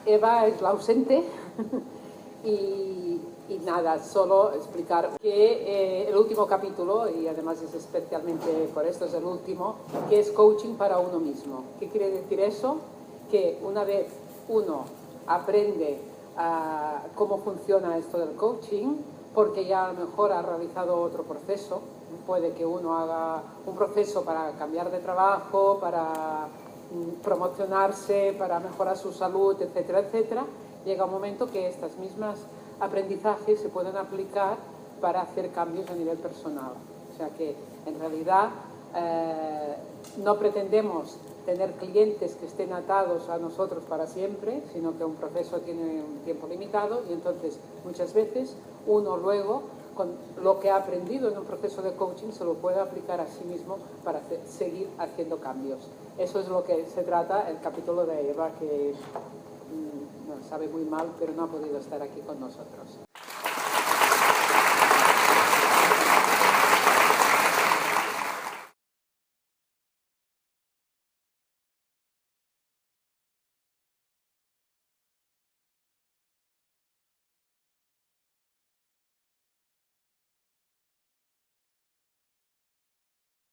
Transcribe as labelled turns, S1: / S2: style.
S1: Eva es la ausente y nada, solo explicar que el último capítulo, y además es especialmente por esto es el último, que es coaching para uno mismo. ¿Qué quiere decir eso? Que una vez uno aprende cómo funciona esto del coaching, porque ya a lo mejor ha realizado otro proceso, puede que uno haga un proceso para cambiar de trabajo, para promocionarse, para mejorar su salud, etcétera, etcétera, llega un momento que estas mismas aprendizajes se pueden aplicar para hacer cambios a nivel personal. O sea que en realidad no pretendemos tener clientes que estén atados a nosotros para siempre, sino que un proceso tiene un tiempo limitado y entonces muchas veces uno luego con lo que ha aprendido en un proceso de coaching se lo puede aplicar a sí mismo para seguir haciendo cambios. Eso es lo que se trata el capítulo de Eva, que sabe muy mal, pero no ha podido estar aquí con nosotros.